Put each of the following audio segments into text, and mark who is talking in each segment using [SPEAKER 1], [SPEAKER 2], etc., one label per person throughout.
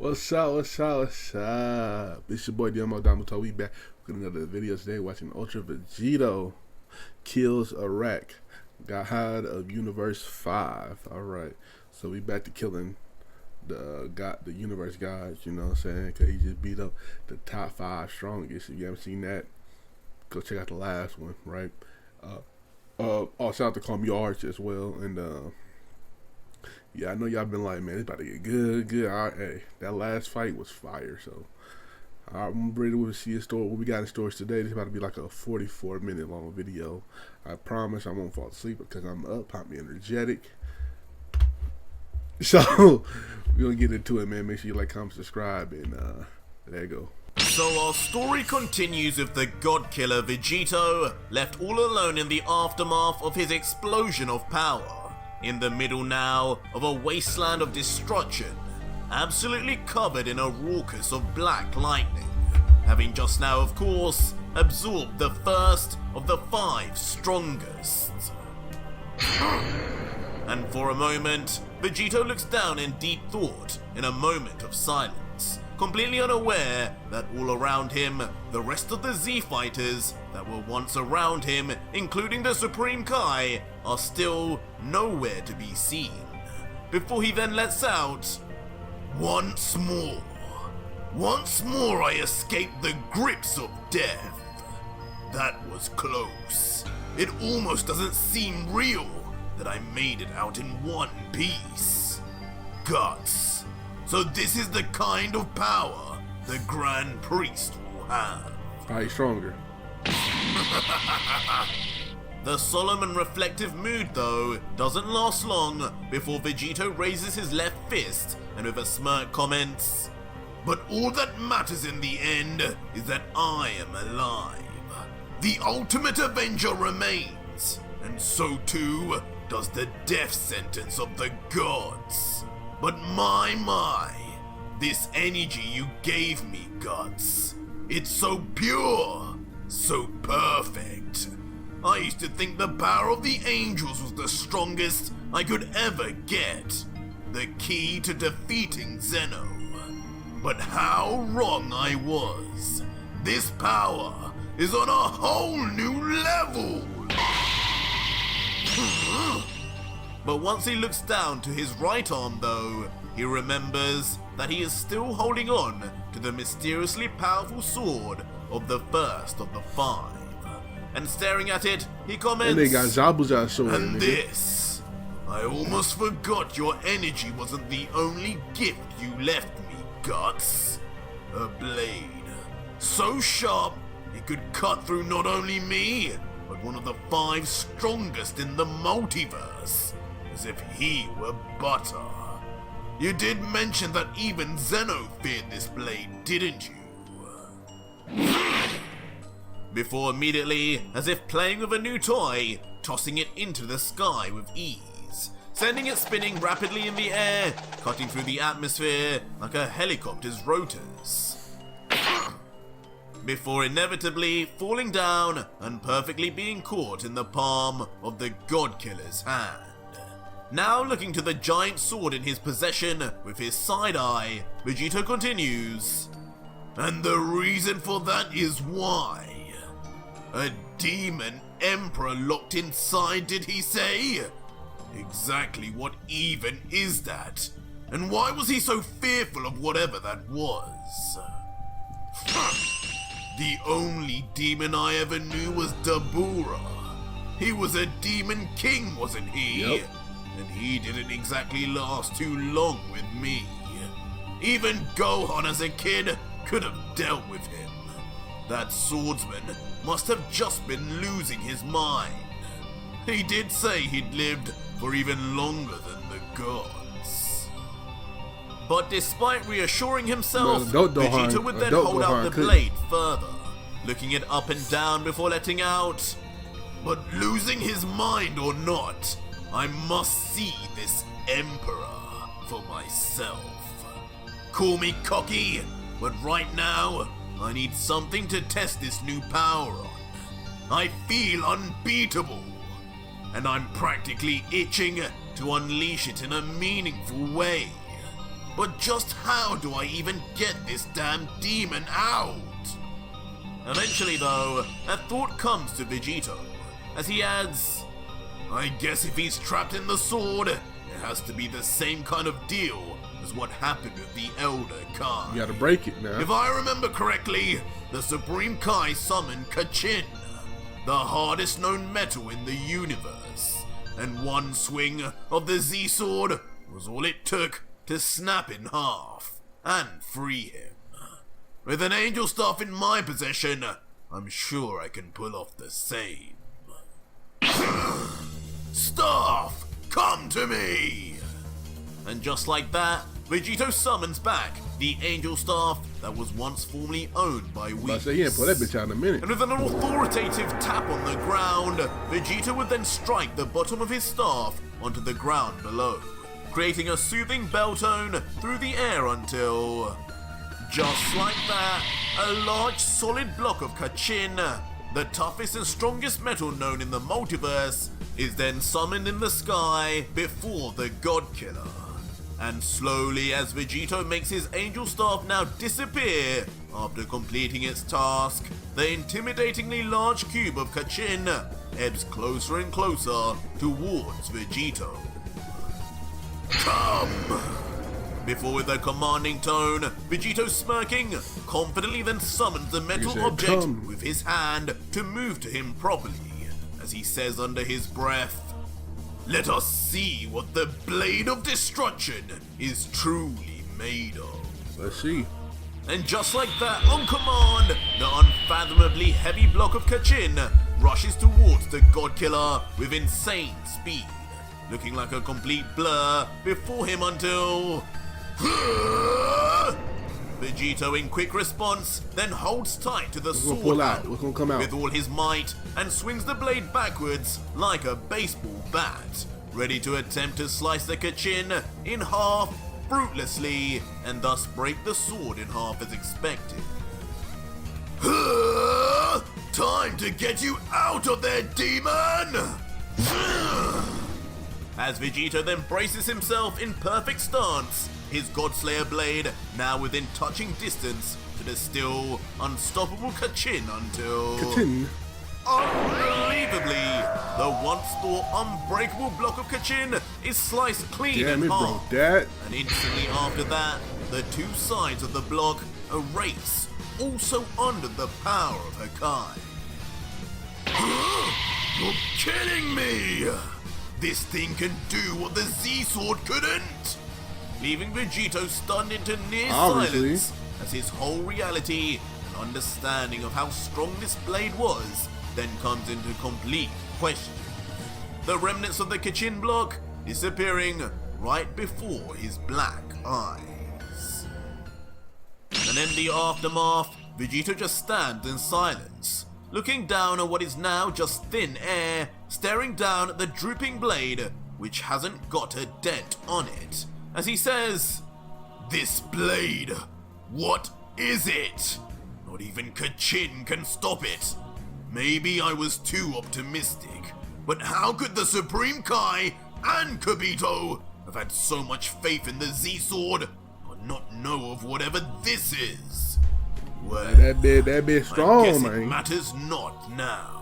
[SPEAKER 1] What's up? What's up? What's up? It's your boy Domuto. We back with another video today. Watching Ultra Vegito kills Arak, God of Universe 5. All right, so we back to killing the universe gods. You know what I'm saying? Cause he just beat up the top 5 strongest. If you haven't seen that, go check out the last one. Right. Also out to CallMeARJ as well. And yeah, I know y'all been like, man, it's about to get good. All right, hey, that last fight was fire. So I'm ready to see a story. What we got in stores today? This is about to be like a 44-minute long video. I promise I won't fall asleep because I'm up. I'm energetic. So we're gonna get into it, man. Make sure you like, comment, subscribe, and there you go.
[SPEAKER 2] So our story continues with the god killer Vegito, left all alone in the aftermath of his explosion of power. In the middle now of a wasteland of destruction, absolutely covered in a raucous of black lightning, having just now, of course, absorbed the first of the 5 strongest. And for a moment, Vegito looks down in deep thought in a moment of silence, completely unaware that all around him, the rest of the Z fighters that were once around him, including the Supreme Kai, are still nowhere to be seen. Before he then lets out, Once more I escaped the grips of death. That was close. It almost doesn't seem real that I made it out in one piece. Guts. So this is the kind of power the Grand Priest will have.
[SPEAKER 1] Probably stronger.
[SPEAKER 2] The solemn and reflective mood, though, doesn't last long before Vegito raises his left fist and with a smirk comments, "But all that matters in the end is that I am alive. The ultimate avenger remains, and so too does the death sentence of the gods. But my, this energy you gave me, Guts, it's so pure, so perfect. I used to think the power of the angels was the strongest I could ever get, the key to defeating Zeno. But how wrong I was. This power is on a whole new level." But once he looks down to his right arm, though, he remembers that he is still holding on to the mysteriously powerful sword of the first of the 5. And staring at it, he comments,
[SPEAKER 1] And they got Zabuza sword.
[SPEAKER 2] "And this, I almost forgot your energy wasn't the only gift you left me, Guts. A blade, so sharp it could cut through not only me, but one of the 5 strongest in the multiverse, as if he were butter. You did mention that even Zeno feared this blade, didn't you?" Before immediately, as if playing with a new toy, tossing it into the sky with ease, sending it spinning rapidly in the air, cutting through the atmosphere like a helicopter's rotors. Before inevitably falling down and perfectly being caught in the palm of the God Killer's hand. Now looking to the giant sword in his possession with his side eye, Vegito continues, "And the reason for that is why. A demon emperor locked inside, did he say? Exactly what even is that? And why was he so fearful of whatever that was? The only demon I ever knew was Dabura. He was a demon king, wasn't he?
[SPEAKER 1] Yep.
[SPEAKER 2] And he didn't exactly last too long with me. Even Gohan as a kid could have dealt with him. That swordsman must have just been losing his mind. He did say he'd lived for even longer than the gods." But despite reassuring himself, Vegito would then hold out the blade further, looking it up and down before letting out, "But losing his mind or not, I must see this emperor for myself. Call me cocky, but right now, I need something to test this new power on. I feel unbeatable, and I'm practically itching to unleash it in a meaningful way. But just how do I even get this damn demon out? Eventually though, a thought comes to Vegito, as he adds, I guess if he's trapped in the sword, it has to be the same kind of deal as what happened with the Elder Kai.
[SPEAKER 1] You gotta break it now.
[SPEAKER 2] If I remember correctly, the Supreme Kai summoned Kachin, the hardest known metal in the universe, and one swing of the Z-Sword was all it took to snap in half and free him. With an angel staff in my possession, I'm sure I can pull off the same. Staff, come to me! And just like that, Vegito summons back the angel staff that was once formerly owned by Whis.
[SPEAKER 1] I say he ain't pull that bitch out in a minute.
[SPEAKER 2] And with an authoritative tap on the ground, Vegito would then strike the bottom of his staff onto the ground below, creating a soothing bell tone through the air until, just like that, a large solid block of Kachin, the toughest and strongest metal known in the multiverse, is then summoned in the sky before the God Killer. And slowly as Vegito makes his angel staff now disappear after completing its task, the intimidatingly large cube of Kachin ebbs closer and closer towards Vegito. Come! Before with a commanding tone, Vegito smirking, confidently then summons the metal object
[SPEAKER 1] come
[SPEAKER 2] with his hand to move to him properly, as he says under his breath, let us see what the Blade of Destruction is truly made of.
[SPEAKER 1] Let's see.
[SPEAKER 2] And just like that, on command, the unfathomably heavy block of Kachin rushes towards the God Killer with insane speed, looking like a complete blur before him until... Vegito in quick response then holds tight to the sword
[SPEAKER 1] pull out. What's gonna come out?
[SPEAKER 2] with all his might and swings the blade backwards like a baseball bat, ready to attempt to slice the Kachin in half fruitlessly and thus break the sword in half as expected. Time to get you out of there, demon! As Vegito then braces himself in perfect stance, his Godslayer blade now within touching distance to the still unstoppable Kachin until...
[SPEAKER 1] Kachin.
[SPEAKER 2] Unbelievably, the once thought unbreakable block of Kachin is sliced clean
[SPEAKER 1] Damn,
[SPEAKER 2] in
[SPEAKER 1] it
[SPEAKER 2] half.
[SPEAKER 1] broke that.
[SPEAKER 2] And instantly after that, the two sides of the block erase, also under the power of her kind. You're kidding me! This thing can do what the Z-Sword couldn't! Leaving Vegito stunned into near
[SPEAKER 1] Obviously.
[SPEAKER 2] silence as his whole reality and understanding of how strong this blade was then comes into complete question. The remnants of the Kachin block disappearing right before his black eyes. And in the aftermath, Vegito just stands in silence, looking down at what is now just thin air, staring down at the drooping blade, which hasn't got a dent on it, as he says, this blade, what is it? Not even Kachin can stop it. Maybe I was too optimistic, but how could the Supreme Kai and Kibito have had so much faith in the Z-Sword, but not know of whatever this is? Well,
[SPEAKER 1] That bit
[SPEAKER 2] I
[SPEAKER 1] strong,
[SPEAKER 2] guess it
[SPEAKER 1] man.
[SPEAKER 2] matters not now.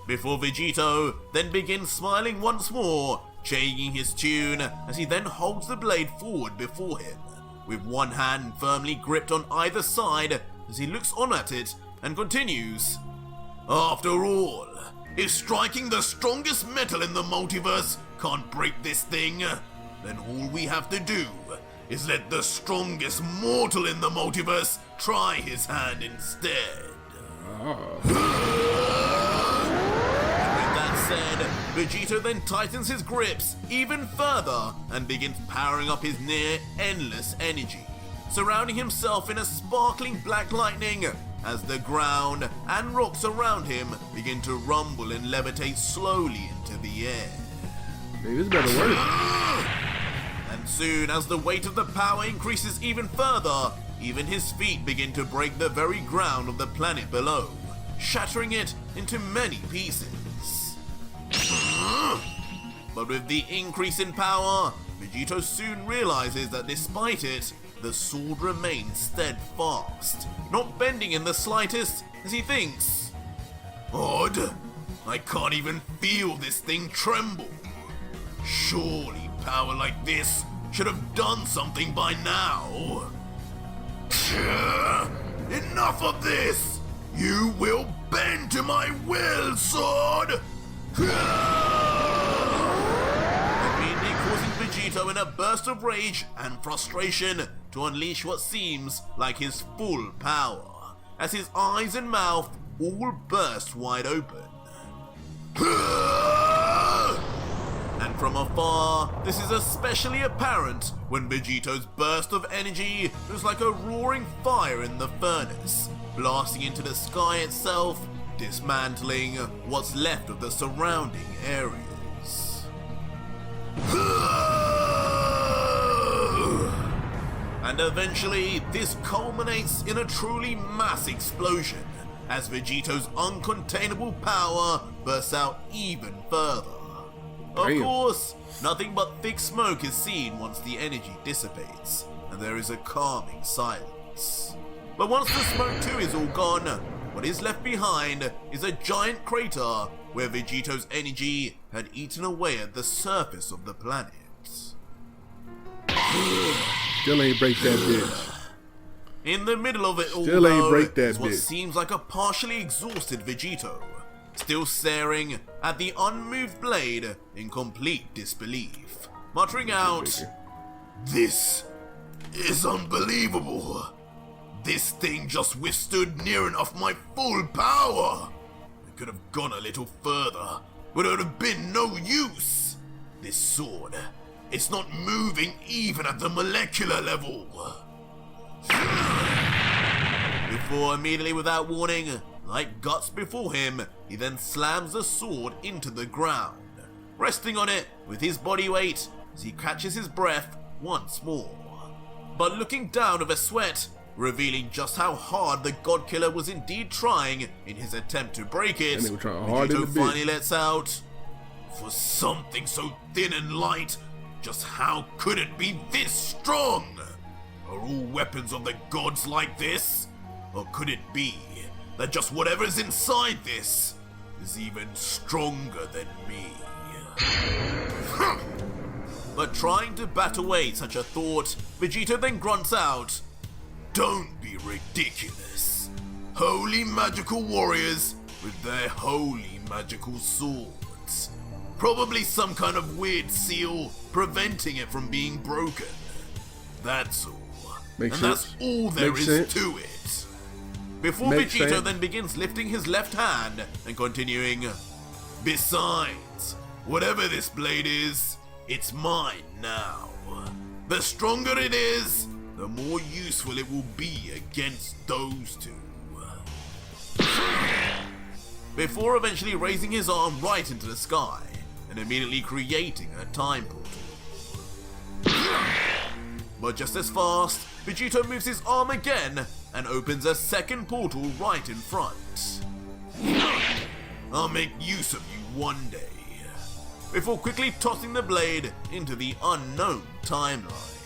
[SPEAKER 2] Before Vegito then begins smiling once more, changing his tune as he then holds the blade forward before him, with one hand firmly gripped on either side as he looks on at it and continues, after all, if striking the strongest metal in the multiverse can't break this thing, then all we have to do is let the strongest mortal in the multiverse try his hand instead. Said, Vegito then tightens his grips even further and begins powering up his near endless energy, surrounding himself in a sparkling black lightning as the ground and rocks around him begin to rumble and levitate slowly into the air.
[SPEAKER 1] Hey, this better work.
[SPEAKER 2] And soon as the weight of the power increases even further, even his feet begin to break the very ground of the planet below, shattering it into many pieces. But with the increase in power, Vegito soon realizes that despite it, the sword remains steadfast, not bending in the slightest as he thinks, "Odd, I can't even feel this thing tremble. Surely power like this should have done something by now. Enough of this! You will bend to my will, sword!" Immediately causing Vegito in a burst of rage and frustration to unleash what seems like his full power, as his eyes and mouth all burst wide open. And from afar, this is especially apparent when Vegito's burst of energy is like a roaring fire in the furnace, blasting into the sky itself, dismantling what's left of the surrounding areas. And eventually, this culminates in a truly mass explosion, as Vegito's uncontainable power bursts out even further. Of course, nothing but thick smoke is seen once the energy dissipates, and there is a calming silence. But once the smoke too is all gone, what is left behind is a giant crater where Vegito's energy had eaten away at the surface of the planet.
[SPEAKER 1] Still ain't break that bitch.
[SPEAKER 2] In the middle of it all,
[SPEAKER 1] Still ain't
[SPEAKER 2] though,
[SPEAKER 1] break that
[SPEAKER 2] is what
[SPEAKER 1] bitch.
[SPEAKER 2] seems like a partially exhausted Vegito, still staring at the unmoved blade in complete disbelief, muttering out, "This is unbelievable. This thing just withstood near enough my full power. It could have gone a little further, but it would have been no use. This sword, it's not moving even at the molecular level." Before immediately without warning, like guts before him, he then slams the sword into the ground, resting on it with his body weight as he catches his breath once more. But looking down with a sweat, revealing just how hard the God Killer was indeed trying in his attempt to break it, Vegito finally lets out, "For something so thin and light, just how could it be this strong? Are all weapons of the gods like this? Or could it be that just whatever is inside this is even stronger than me?" But trying to bat away such a thought, Vegito then grunts out, "Don't be ridiculous. Holy magical warriors with their holy magical swords. Probably some kind of weird seal preventing it from being broken. That's all. That's all there is to it." Before Vegito then begins lifting his left hand and continuing, "Besides, whatever this blade is, it's mine now. The stronger it is, the more useful it will be against those two." Before eventually raising his arm right into the sky and immediately creating a time portal. But just as fast, Vegito moves his arm again and opens a second portal right in front. "I'll make use of you one day." Before quickly tossing the blade into the unknown timeline.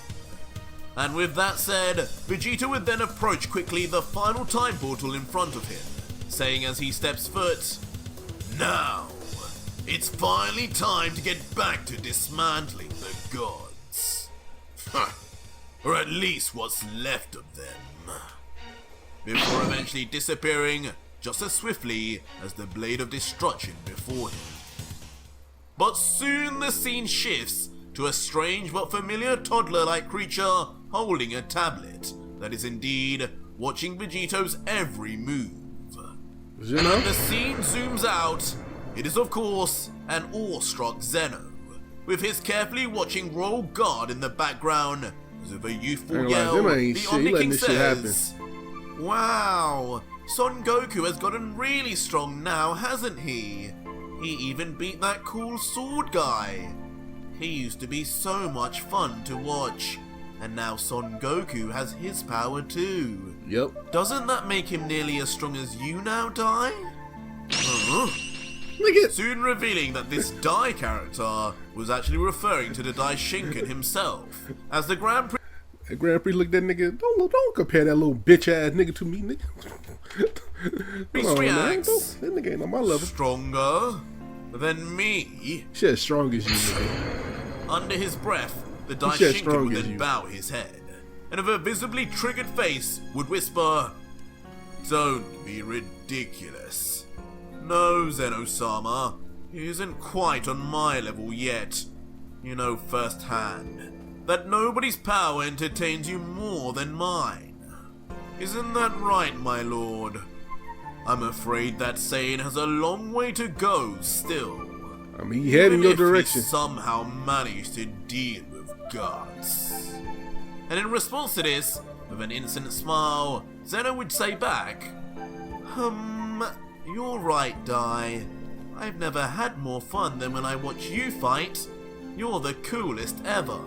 [SPEAKER 2] And with that said, Vegito would then approach quickly the final time portal in front of him, saying as he steps foot, "Now, it's finally time to get back to dismantling the gods. Or at least what's left of them." Before eventually disappearing just as swiftly as the blade of destruction before him. But soon the scene shifts to a strange but familiar toddler-like creature holding a tablet that is indeed watching Vegito's every move. And the scene zooms out. It is of course an awestruck Zeno, with his carefully watching royal guard in the background. As with a youthful yell, the Omni King says, "Wow, Son Goku has gotten really strong now, hasn't he? He even beat that cool sword guy. He used to be so much fun to watch, and now Son Goku has his power too. Yep. Doesn't that make him nearly as strong as you now, Dai?"
[SPEAKER 1] Nigga.
[SPEAKER 2] soon revealing that this Dai character was actually referring to the Daishinkan himself. As the Grand Prix
[SPEAKER 1] The Grand Prix looked at that nigga. Don't compare that little bitch ass nigga to me, nigga. Come on, man. That nigga ain't on my level.
[SPEAKER 2] Stronger than me.
[SPEAKER 1] Shit as strong as you, nigga.
[SPEAKER 2] Under his breath, the Daishinkan would then bow his head, and with a visibly triggered face would whisper, "Don't be ridiculous. No, Zeno-sama, he isn't quite on my level yet. You know firsthand that nobody's power entertains you more than mine. Isn't that right, my lord? I'm afraid that saying has a long way to go still.
[SPEAKER 1] I mean, he head in your direction.
[SPEAKER 2] If he somehow managed to deal with guts." And in response to this, with an innocent smile, Zeno would say back, "You're right, Dai. I've never had more fun than when I watch you fight. You're the coolest ever.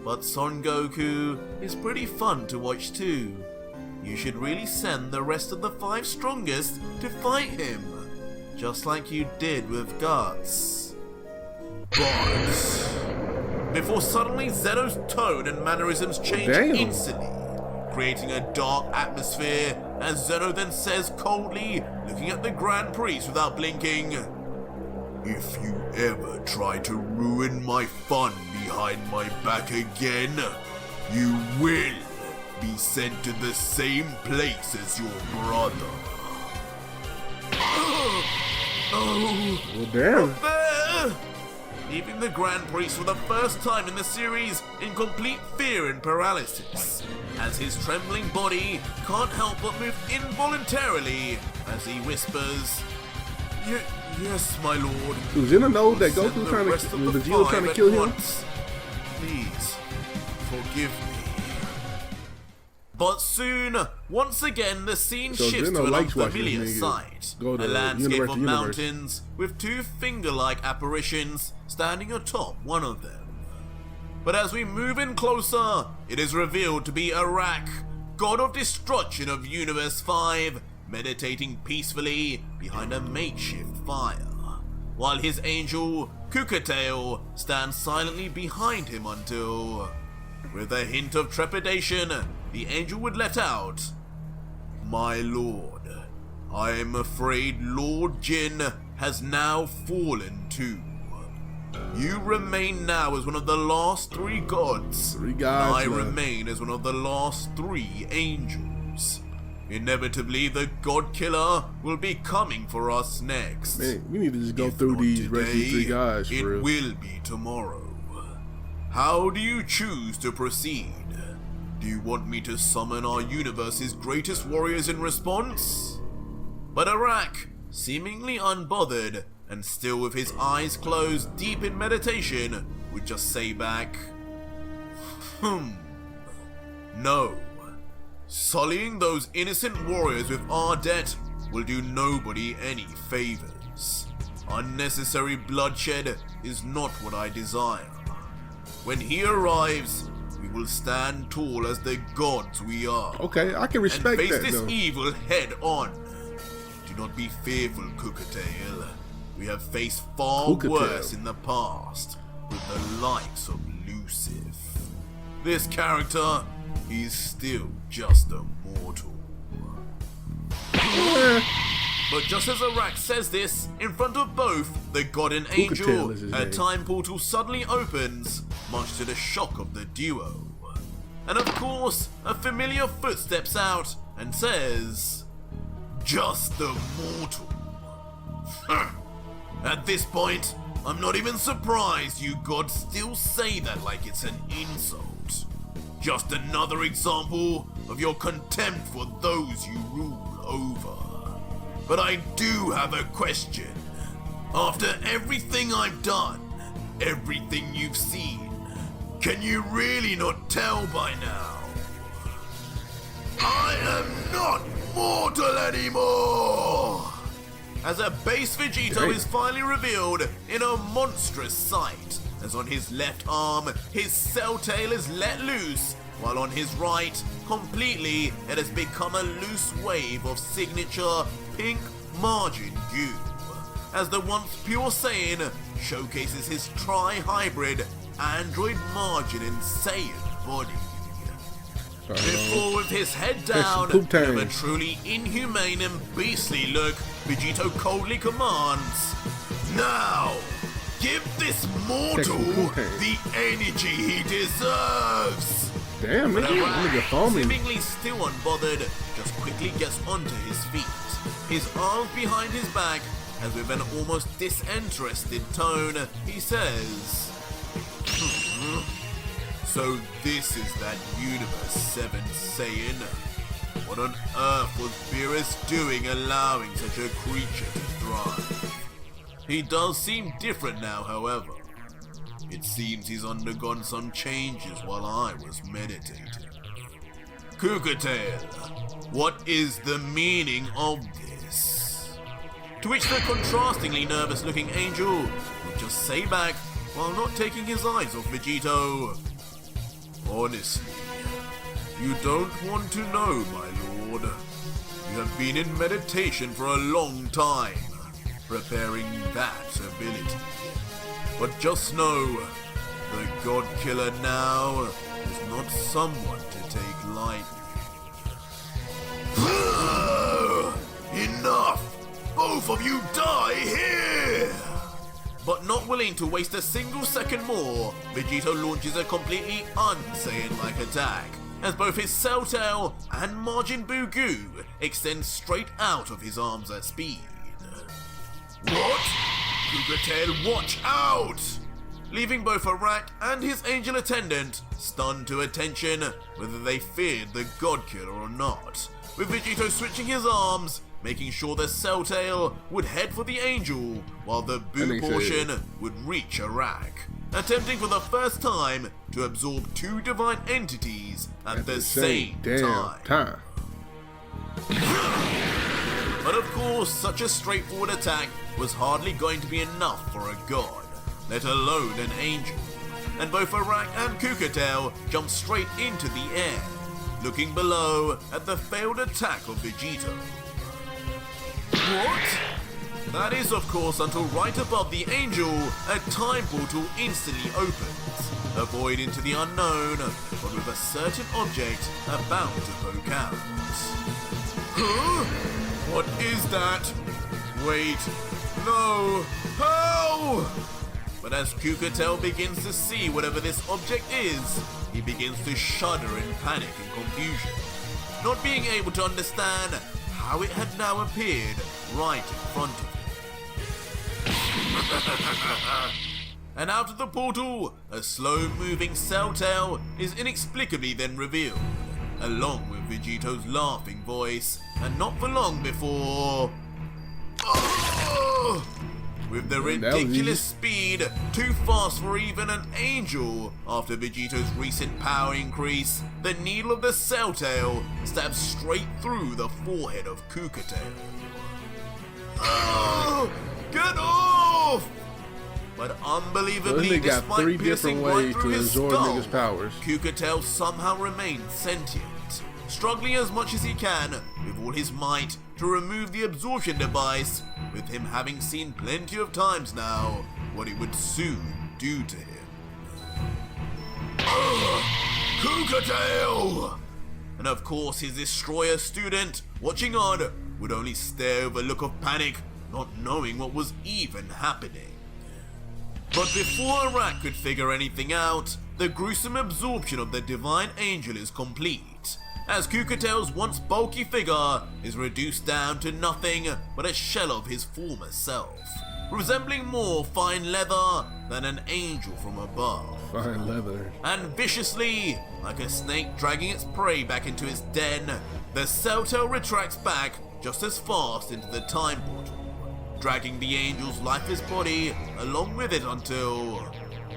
[SPEAKER 2] But Son Goku is pretty fun to watch too. You should really send the rest of the 5 strongest to fight him, just like you did with Guts." But before suddenly Zeno's tone and mannerisms change instantly, creating a dark atmosphere, as Zeno then says coldly, looking at the Grand Priest without blinking, "If you ever try to ruin my fun behind my back again, you will be sent to the same place as your brother." Oh,
[SPEAKER 1] well, damn.
[SPEAKER 2] Leaving the Grand Priest for the first time in the series in complete fear and paralysis, as his trembling body can't help but move involuntarily as he whispers, "Yes, my lord."
[SPEAKER 1] Vegito knows that Goku trying to kill him.
[SPEAKER 2] Please, forgive me. But soon, once again, the scene shifts to an unfamiliar sight. A landscape of mountains with 2 finger-like apparitions standing atop one of them. But as we move in closer, it is revealed to be Arak, god of destruction of Universe 5, meditating peacefully behind a makeshift fire, while his angel, Kukatail, stands silently behind him until, with a hint of trepidation, the angel would let out, "My lord, I am afraid Lord Jin has now fallen too. You remain now as one of the last 3 gods, and I remain as one of the last 3 angels. Inevitably, the God Killer will be coming for us next.
[SPEAKER 1] Man, we need to just go through these rest of these 3 guys, for real.
[SPEAKER 2] It will be tomorrow. How do you choose to proceed? Do you want me to summon our universe's greatest warriors in response?" But Arak, seemingly unbothered and still with his eyes closed deep in meditation, would just say back, "No. Sullying those innocent warriors with our debt will do nobody any favors. Unnecessary bloodshed is not what I desire. When he arrives, we will stand tall as the gods we are.
[SPEAKER 1] Okay, I can respect that,
[SPEAKER 2] and face this
[SPEAKER 1] though.
[SPEAKER 2] evil head on. Do not be fearful, Kukatail. We have faced far worse in the past, with the likes of Lucifer. This character is still just a mortal." But just as Arak says this, in front of both the god and angel, a time portal suddenly opens, much to the shock of the duo. And of course, a familiar foot steps out and says, "Just a mortal." At this point, I'm not even surprised you gods still say that like it's an insult. Just another example of your contempt for those you rule over. But I do have a question. After everything I've done, everything you've seen, can you really not tell by now? I am not mortal anymore! As a base Vegito is finally revealed in a monstrous sight, as on his left arm, his cell tail is let loose, while on his right, completely, it has become a loose wave of signature pink margin goo. as the once pure Saiyan showcases his tri-hybrid android margin insane body. Before, with his head down, with a truly inhumane and beastly look, Vegito coldly commands, "Now, give this mortal the energy he deserves!"
[SPEAKER 1] Damn, nigga, foaming.
[SPEAKER 2] Seemingly still unbothered, just quickly gets onto his feet, his arms behind his back, as with an almost disinterested tone, he says, "So this is that Universe 7 Saiyan? What on earth was Beerus doing allowing such a creature to thrive?" He does seem different now, however. It seems he's undergone some changes while I was meditating. Kukatail, what is the meaning of this? To which the contrastingly nervous-looking angel would just say back while not taking his eyes off Vegito, "Honestly, you don't want to know, my lord. You have been in meditation for a long time, preparing that ability. But just know, the God Killer now is not someone to take lightly." "Enough! Both of you die here!" But not willing to waste a single second more, Vegito launches a completely un-Saiyan-like attack, as both his Cell Tail and Majin Buu Goo extend straight out of his arms at speed. "What? Kukatail, watch out!" Leaving both Arak and his angel attendant stunned to attention, whether they feared the God Killer or not, with Vegito switching his arms, making sure the Cell Tail would head for the angel, while the Buu portion would reach Arak, attempting for the first time to absorb two divine entities at the same time. But of course, such a straightforward attack was hardly going to be enough for a god, let alone an angel, and both Arak and Kukatail jumped straight into the air, looking below at the failed attack of Vegito. What? That is, of course, until right above the angel, a time portal instantly opens, a void into the unknown, but with a certain object about to poke out. Huh? What is that? Wait, no, how? But as Kukatail begins to see whatever this object is, he begins to shudder in panic and confusion, not being able to understand how it had now appeared right in front of him. And out of the portal, a slow-moving Cell Tail is inexplicably then revealed, along with Vegito's laughing voice, and not for long before... Oh! With the ridiculous speed, too fast for even an angel, after Vegito's recent power increase, the needle of the Cell Tail stabs straight through the forehead of Kukatail. Oh! Get off! But unbelievably, despite piercing right through his skull, Kukatail somehow remains sentient, struggling as much as he can with all his might to remove the absorption device, with him having seen plenty of times now what it would soon do to him. Kukatail! And of course his destroyer student, watching on, would only stare with a look of panic, not knowing what was even happening. But before Arak could figure anything out, the gruesome absorption of the divine angel is complete, as Kukatail's once bulky figure is reduced down to nothing but a shell of his former self, resembling more fine leather than an angel from above.
[SPEAKER 1] Fine leather.
[SPEAKER 2] And viciously, like a snake dragging its prey back into its den, the Cell Tail retracts back just as fast into the time portal, dragging the angel's lifeless body along with it until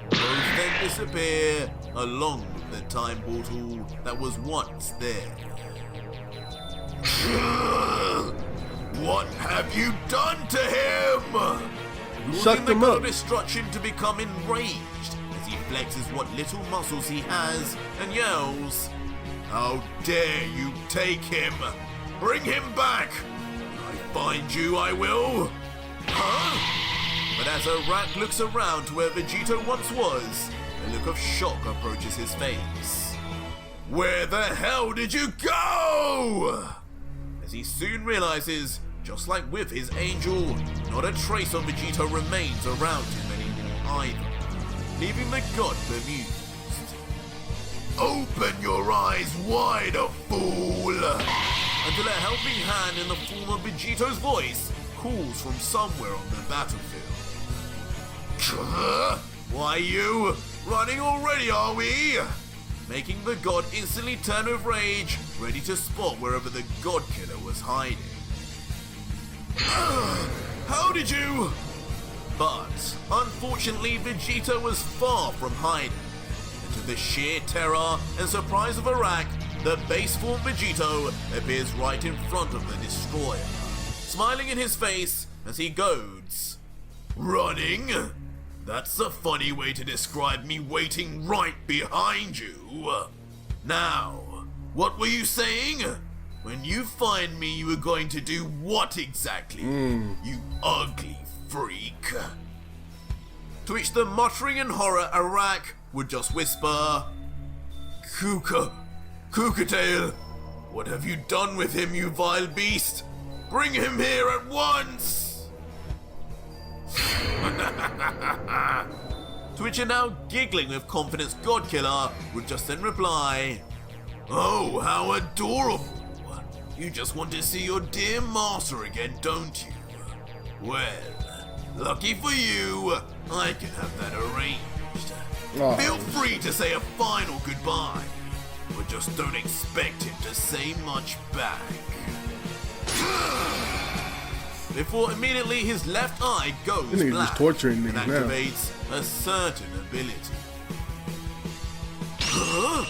[SPEAKER 2] both then disappear along with the time portal that was once there. What have you done to him?
[SPEAKER 1] Sucked him up.
[SPEAKER 2] Destruction to become enraged as he flexes what little muscles he has and yells, "How dare you take him? Bring him back! I find you, I will!" Huh? But as Arak looks around to where Vegito once was, a look of shock approaches his face. Where the hell did you go? As he soon realizes, just like with his angel, not a trace of Vegito remains around him anymore either, leaving the god bemused. Open your eyes wide, a fool! Until a helping hand in the form of Vegito's voice calls from somewhere on the battlefield. Why you? Running already, are we? Making the god instantly turn with rage, ready to spot wherever the god killer was hiding. How did you? But unfortunately, Vegito was far from hiding. And to the sheer terror and surprise of Arak, the base form Vegito appears right in front of the destroyer, smiling in his face as he goads. Running? That's a funny way to describe me waiting right behind you. Now, what were you saying? When you find me, you were going to do what exactly? You ugly freak. To which the muttering in horror Arak would just whisper, Kukatail, what have you done with him, you vile beast? Bring him here at once! To which a now giggling with confidence Godkiller would just then reply, Oh, how adorable! You just want to see your dear master again, don't you? Well, lucky for you, I can have that arranged.
[SPEAKER 1] Oh.
[SPEAKER 2] Feel free to say a final goodbye, but just don't expect him to say much back. Before immediately his left eye goes
[SPEAKER 1] This nigga
[SPEAKER 2] black
[SPEAKER 1] just torturing
[SPEAKER 2] and
[SPEAKER 1] niggas now.
[SPEAKER 2] activates a certain ability. Huh?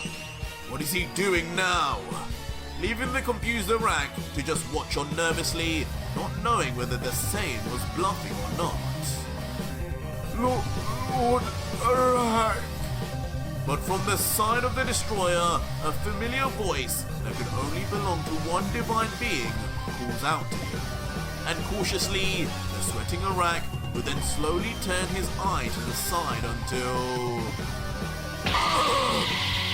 [SPEAKER 2] What is he doing now? Leaving the confused Arak to just watch on nervously, not knowing whether the same was bluffing or not. Lord Arak. But from the side of the destroyer, a familiar voice that could only belong to one divine being calls out to him. And cautiously, the sweating Arak would then slowly turn his eye to the side until...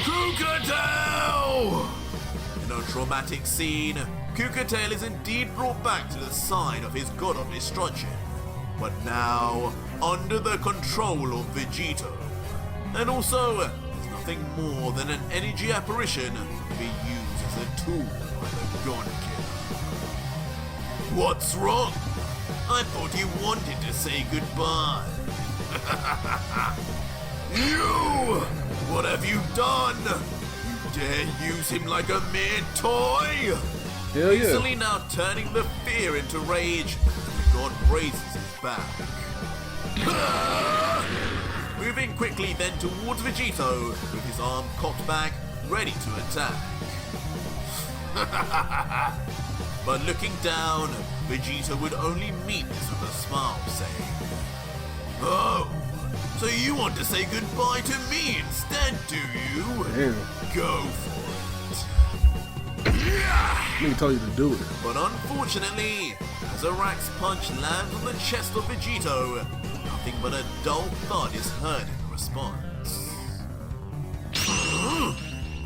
[SPEAKER 2] Kukatail! In a traumatic scene, Kukatail is indeed brought back to the side of his god of destruction, but now under the control of Vegito. And also, is nothing more than an energy apparition to be used as a tool by the god killer. What's wrong? I thought you wanted to say goodbye. You! What have you done? You dare use him like a mere toy?
[SPEAKER 1] Hell yeah.
[SPEAKER 2] Easily now turning the fear into rage as the god raises his back. Moving quickly then towards Vegito with his arm cocked back, ready to attack. But looking down, Vegito would only meet this with a smile, saying, Oh, so you want to say goodbye to me instead, do you?
[SPEAKER 1] Damn.
[SPEAKER 2] Go for it.
[SPEAKER 1] Nigga told you to do it.
[SPEAKER 2] But unfortunately, as Arak's punch lands on the chest of Vegito, nothing but a dull thud is heard in response.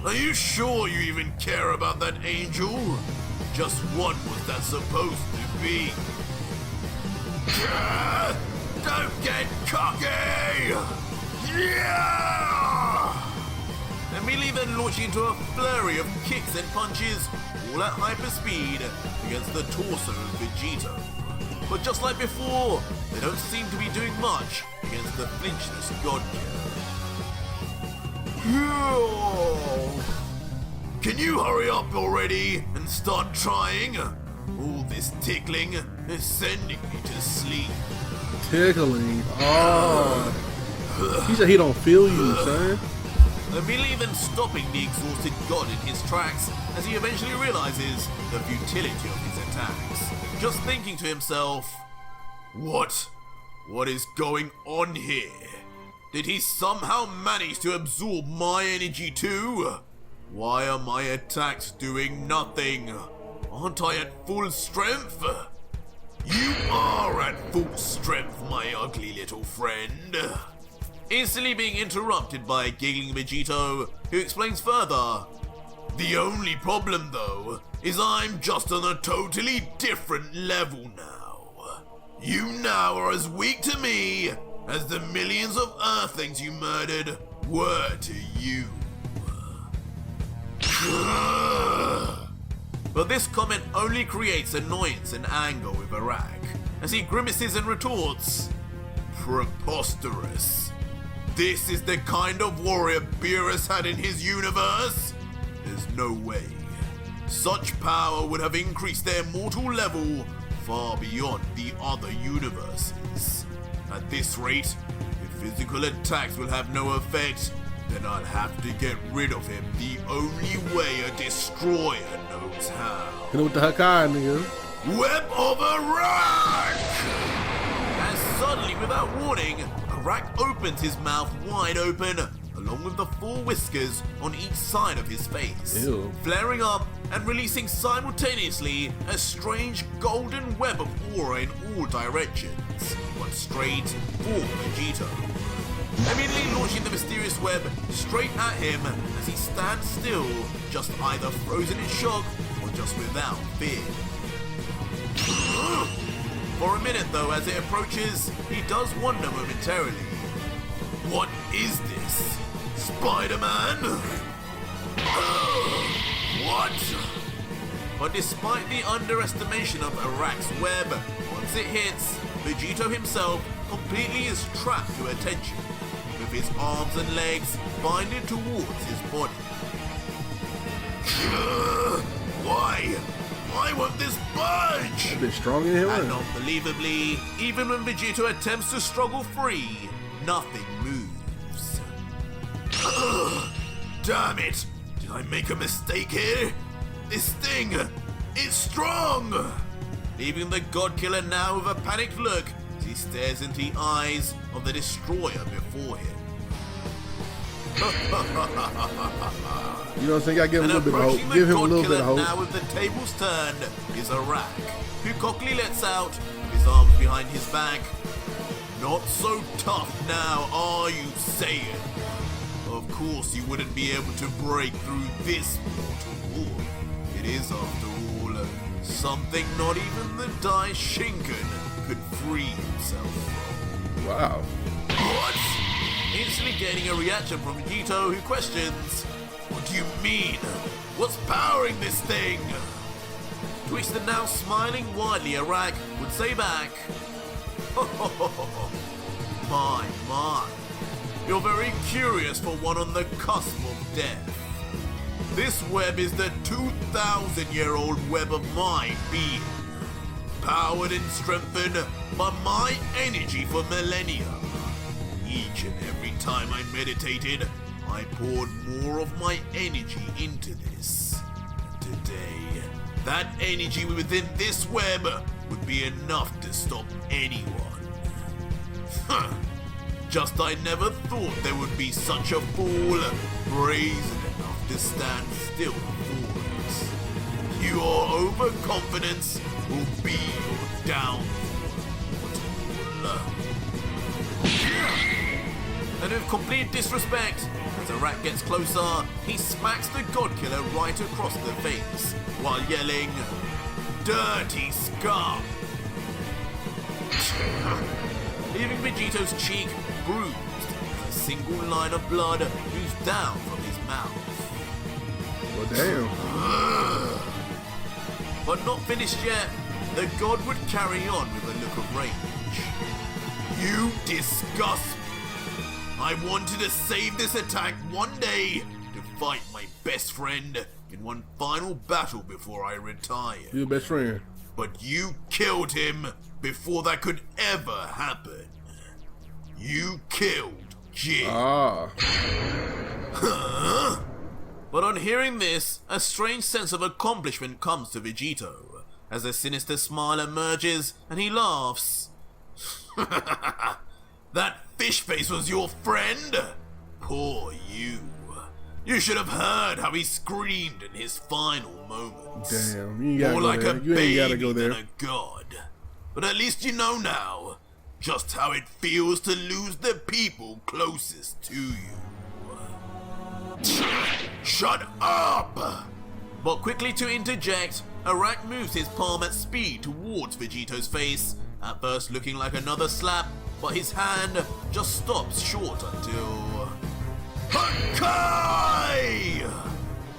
[SPEAKER 2] Are you sure you even care about that angel? Just what was that supposed to be? Don't get cocky! Yeah! Immediately then launching into a flurry of kicks and punches, all at hyper speed, against the torso of Vegito. But just like before, they don't seem to be doing much against the flinchless god killer. Can you hurry up already and start trying? All this tickling is sending me to sleep.
[SPEAKER 1] Tickling. Oh. He said he don't feel you, son.
[SPEAKER 2] Immediately then stopping the exhausted god in his tracks as he eventually realizes the futility of his attacks. Just thinking to himself, What is going on here? Did he somehow manage to absorb my energy too? Why are my attacks doing nothing? Aren't I at full strength? You are at full strength, my ugly little friend. Instantly being interrupted by a giggling Vegito, who explains further. The only problem though, is I'm just on a totally different level now. You now are as weak to me as the millions of Earthlings you murdered were to you. But this comment only creates annoyance and anger with Arak, as he grimaces and retorts, preposterous. This is the kind of warrior Beerus had in his universe? There's no way. Such power would have increased their mortal level far beyond the other universes. At this rate, if physical attacks will have no effect, then I'd have to get rid of him the only way a destroyer knows how.
[SPEAKER 1] You know what the heck I nigga?
[SPEAKER 2] Web of Arak! And suddenly, without warning, Arak opens his mouth wide open, along with the 4 whiskers on each side of his face,
[SPEAKER 1] Ew.
[SPEAKER 2] flaring up and releasing simultaneously a strange golden web of aura in all directions, but straight for Vegito. Immediately launching the mysterious web straight at him as he stands still, just either frozen in shock or just without fear. For a minute though, as it approaches, he does wonder momentarily. What is this? Spider-Man? What? But despite the underestimation of Arak's web, once it hits, Vegito himself completely is trapped to attention, with his arms and legs binded towards his body. Why? Why won't this budge?
[SPEAKER 1] A bit strong in here.
[SPEAKER 2] And unbelievably, even when Vegito attempts to struggle free, nothing moves. Damn it! Did I make a mistake here? This thing, it's strong! Leaving the God Killer now with a panicked look as he stares into the eyes of the destroyer before him.
[SPEAKER 1] You know what I'm saying? I give him a little bit of hope. Give him a little bit of hope.
[SPEAKER 2] Now with the tables turned is Arak, who cockily lets out his arms behind his back. Not so tough now, are you saying? Of course you wouldn't be able to break through this mortal wall. It is, after all, something not even the Die Shinken could free himself from.
[SPEAKER 1] Wow.
[SPEAKER 2] What? Instantly gaining a reaction from Vegito, who questions, what do you mean? What's powering this thing? Twisted now smiling widely, Arak would say back, my. You're very curious for one on the cusp of death. This web is the 2,000-year-old web of my being, powered and strengthened by my energy for millennia. Each and every time I meditated, I poured more of my energy into this. Today, that energy within this web would be enough to stop anyone. Just I never thought there would be such a fool brazen enough to stand still for it. Your overconfidence will be your downfall. And with complete disrespect, as Arak gets closer, he smacks the God Killer right across the face, while yelling, "Dirty scum!" Leaving Vegito's cheek bruised as a single line of blood oozed down from his mouth.
[SPEAKER 1] Well, damn.
[SPEAKER 2] But not finished yet, the god would carry on with a look of rage. You disgust me. I wanted to save this attack one day to fight my best friend in one final battle before I retire.
[SPEAKER 1] Your best friend.
[SPEAKER 2] But you killed him before that could ever happen. You killed Jin. But on hearing this, a strange sense of accomplishment comes to Vegito, as a sinister smile emerges and he laughs. That fish face was your friend? Poor you. You should have heard how he screamed in his final moments.
[SPEAKER 1] Damn, you ain't gotta
[SPEAKER 2] More
[SPEAKER 1] go
[SPEAKER 2] like
[SPEAKER 1] there.
[SPEAKER 2] a
[SPEAKER 1] You ain't gotta go
[SPEAKER 2] baby
[SPEAKER 1] there.
[SPEAKER 2] than a god. But at least you know now just how it feels to lose the people closest to you. Shut up! But quickly to interject, Arak moves his palm at speed towards Vegito's face, at first looking like another slap, but his hand just stops short until... Hakai!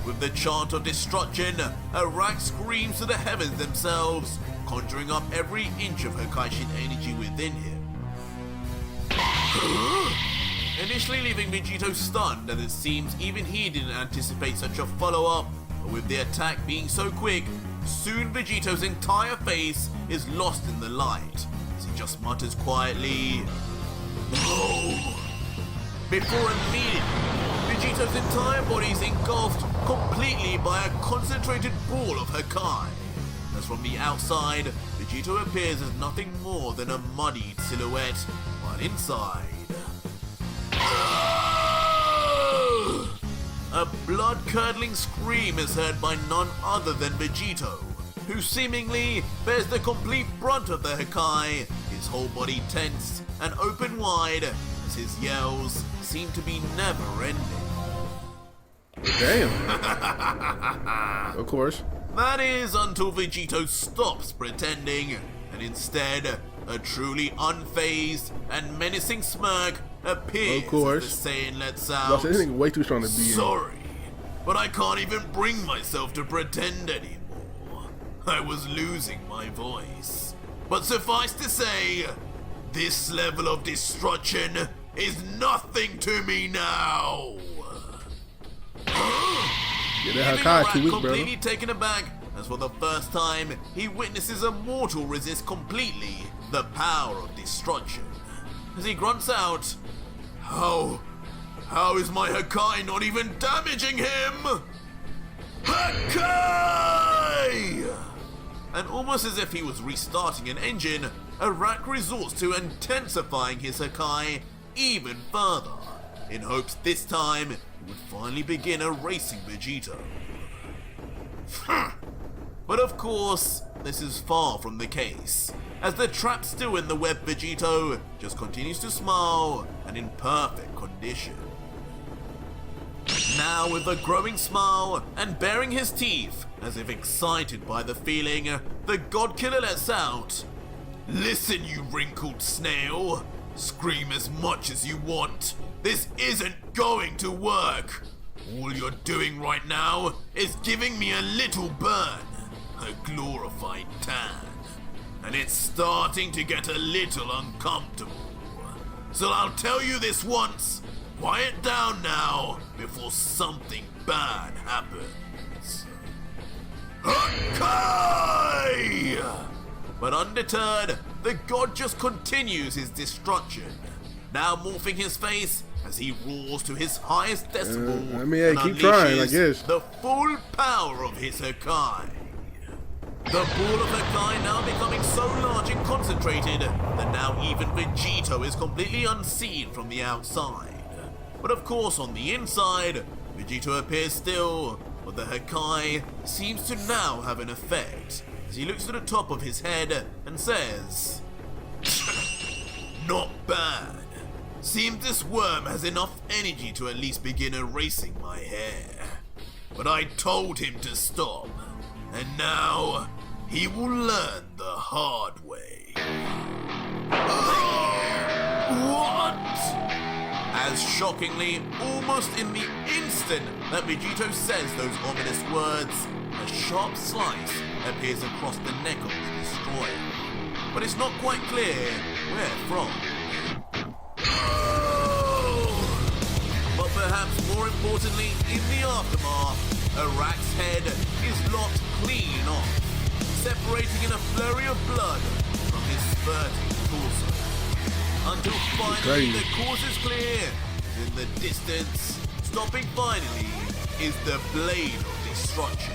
[SPEAKER 2] With the chant of destruction, Arak screams to the heavens themselves, conjuring up every inch of Hakaishin energy within him. Initially leaving Vegito stunned, as it seems even he didn't anticipate such a follow-up, but with the attack being so quick, soon Vegito's entire face is lost in the light, as he just mutters quietly, "No!" Before immediately, Vegito's entire body is engulfed completely by a concentrated ball of Hakai. As from the outside, Vegito appears as nothing more than a muddied silhouette, but inside... A blood-curdling scream is heard by none other than Vegito, who seemingly bears the complete brunt of the Hakai, his whole body tense and open wide, as his yells seem to be never-ending.
[SPEAKER 1] Damn. Of course.
[SPEAKER 2] That is until Vegito stops pretending, and instead, a truly unfazed and menacing smirk appears.
[SPEAKER 1] Of course.
[SPEAKER 2] As the Saiyan lets
[SPEAKER 1] Lost
[SPEAKER 2] out,
[SPEAKER 1] anything way too strong to be in.
[SPEAKER 2] "Sorry, but I can't even bring myself to pretend anymore. I was losing my voice. But suffice to say, this level of destruction is nothing to me now."
[SPEAKER 1] Yeah, that
[SPEAKER 2] Leaving
[SPEAKER 1] Hakai
[SPEAKER 2] Arak
[SPEAKER 1] 2 weeks,
[SPEAKER 2] completely
[SPEAKER 1] brother.
[SPEAKER 2] taken aback, as for the first time, he witnesses a mortal resist completely the power of destruction. As he grunts out, How is my Hakai not even damaging him? Hakai! And almost as if he was restarting an engine, Arak resorts to intensifying his Hakai even further, in hopes this time it would finally begin erasing Vegito. But of course, this is far from the case, as the trap still in the web Vegito just continues to smile and in perfect condition. Now with a growing smile and baring his teeth, as if excited by the feeling, the God Killer lets out, "Listen, you wrinkled snail. Scream as much as you want. This isn't going to work. All you're doing right now is giving me a little burn, a glorified tan. And it's starting to get a little uncomfortable. So I'll tell you this once. Quiet down now before something bad happens." Hakai! But undeterred, the god just continues his destruction, now morphing his face as he roars to his highest decibel and
[SPEAKER 1] keep trying, I
[SPEAKER 2] unleashes
[SPEAKER 1] guess.
[SPEAKER 2] the full power of his Hakai. The ball of Hakai now becoming so large and concentrated that now even Vegito is completely unseen from the outside. But of course on the inside, Vegito appears still, but the Hakai seems to now have an effect, as he looks to the top of his head and says, "Not bad. Seems this worm has enough energy to at least begin erasing my hair. But I told him to stop, and now he will learn the hard way." What? As shockingly, almost in the instant that Vegito says those ominous words, a sharp slice appears across the neck of the destroyer. But it's not quite clear where from. But perhaps more importantly, in the aftermath, Arak's head is lopped clean off, separating in a flurry of blood from his spurting torso. Until finally the course is clear. In the distance, stopping finally, is the Blade of Destruction,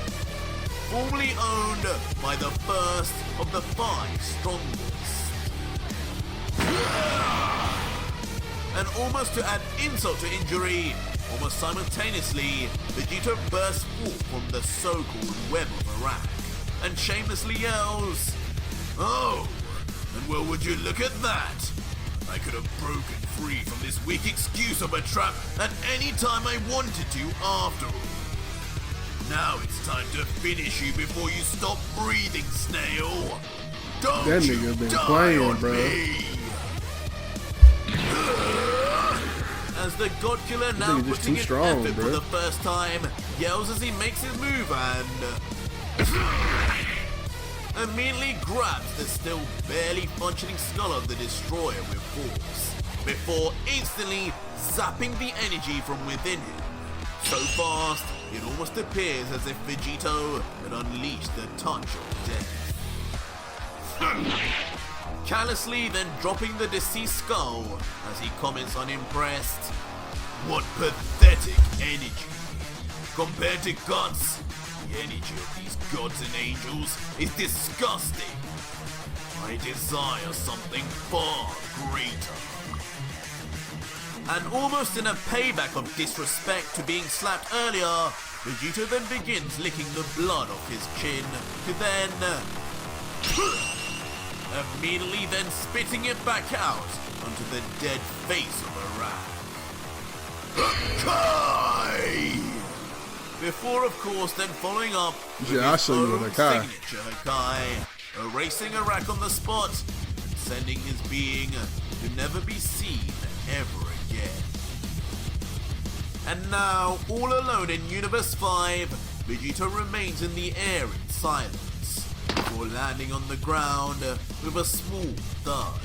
[SPEAKER 2] formerly owned by the first of the 5 strongest. And almost to add insult to injury, almost simultaneously, Vegito bursts forth from the so-called web of Arak and shamelessly yells, "Oh, And well, would you look at that? I could have broken free from this weak excuse of a trap at any time I wanted to after all. Now it's time to finish you before you stop breathing, snail. Don't
[SPEAKER 1] That
[SPEAKER 2] you
[SPEAKER 1] nigga been
[SPEAKER 2] die
[SPEAKER 1] playing,
[SPEAKER 2] on
[SPEAKER 1] bro.
[SPEAKER 2] me. As the God Killer, now
[SPEAKER 1] just
[SPEAKER 2] putting
[SPEAKER 1] too
[SPEAKER 2] in
[SPEAKER 1] strong,
[SPEAKER 2] effort
[SPEAKER 1] bro.
[SPEAKER 2] for the first time, yells as he makes his move and immediately grabs the still barely functioning skull of the Destroyer with force, before instantly zapping the energy from within him. So fast, it almost appears as if Vegito had unleashed the touch of death. Callously then dropping the deceased skull as he comments unimpressed, "What pathetic energy. Compared to gods, the energy of these gods and angels is disgusting. I desire something far greater." And almost in a payback of disrespect to being slapped earlier, Vegito then begins licking the blood off his chin to then immediately then spitting it back out onto the dead face of Arak. Hakai! Before, of course, then following up with
[SPEAKER 1] Yeah, I'll
[SPEAKER 2] his
[SPEAKER 1] show you
[SPEAKER 2] own
[SPEAKER 1] the Hakai.
[SPEAKER 2] signature Hakai, erasing Arak on the spot and sending his being to never be seen ever again. And now, all alone in Universe 5, Vegito remains in the air in silence, before landing on the ground with a small thud.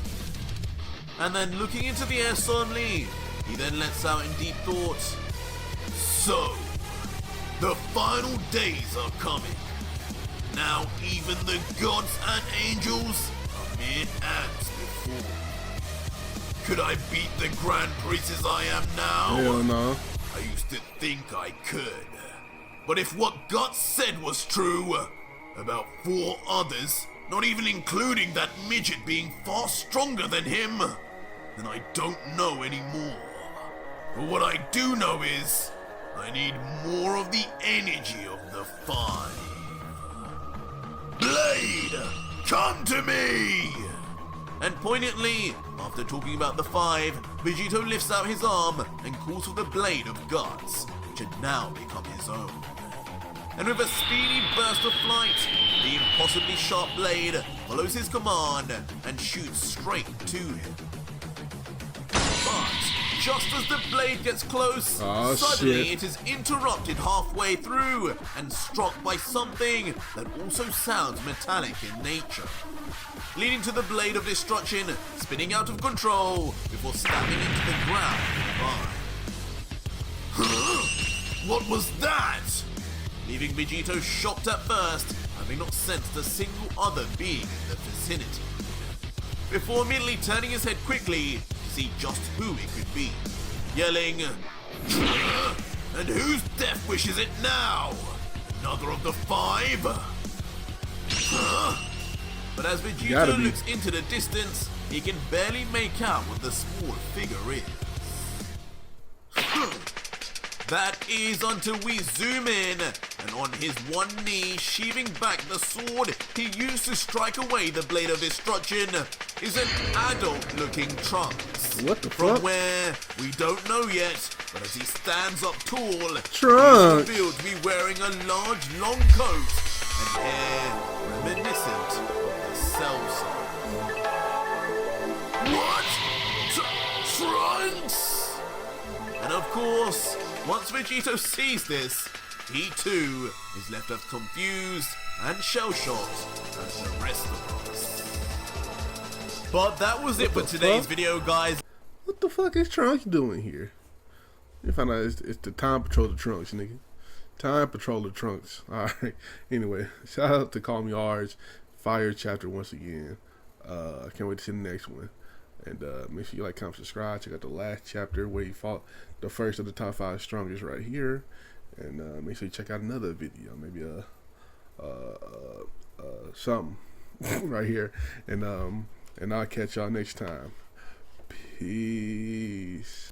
[SPEAKER 2] And then looking into the air solemnly, he then lets out in deep thought, "So, the final days are coming. Now even the gods and angels are mere ants before. Could I beat the Grand Priest as I am now?
[SPEAKER 1] Hell no.
[SPEAKER 2] I used to think I could. But if what God said was true, about 4 others, not even including that midget being far stronger than him, then I don't know anymore. But what I do know is, I need more of the energy of the 5. Blade, come to me!" And poignantly, after talking about the 5, Vegito lifts out his arm and calls for the Blade of Gods, which had now become his own. And with a speedy burst of flight, the impossibly sharp blade follows his command and shoots straight to him. But just as the blade gets close, suddenly
[SPEAKER 1] shit.
[SPEAKER 2] it is interrupted halfway through and struck by something that also sounds metallic in nature, leading to the Blade of Destruction spinning out of control before stabbing into the ground nearby. Huh? What was that? Leaving Vegito shocked at first, having not sensed a single other being in the vicinity, before immediately turning his head quickly to see just who it could be, yelling, "And whose death wish is it now? Another of the 5? Huh?" But as
[SPEAKER 1] Gotta
[SPEAKER 2] Vegito
[SPEAKER 1] be.
[SPEAKER 2] looks into the distance, he can barely make out what the small figure is. That is until we zoom in, and on his one knee, sheathing back the sword he used to strike away the Blade of Destruction, is an adult-looking Trunks.
[SPEAKER 1] What the
[SPEAKER 2] From
[SPEAKER 1] fuck?
[SPEAKER 2] where, we don't know yet, but as he stands up tall,
[SPEAKER 1] Trunks.
[SPEAKER 2] he is revealed to be wearing a large, long coat and hair reminiscent of the Cell Song. What? Trunks? And of course, once Vegito sees this, he too is left as confused and shell-shocked as the rest of us. But that was it for
[SPEAKER 1] the
[SPEAKER 2] today's
[SPEAKER 1] fuck?
[SPEAKER 2] video, guys.
[SPEAKER 1] What the fuck is Trunks doing here? You find out it's the Time Patrol Trunks, nigga. Time Patrol Trunks. Alright. Anyway, shout out to CallMeARJ. Fire chapter once again. I can't wait to see the next one. And make sure you like, comment, subscribe. Check out the last chapter where he fought the first of the top 5 strongest right here. And make sure you check out another video, maybe something right here. And I'll catch y'all next time. Peace.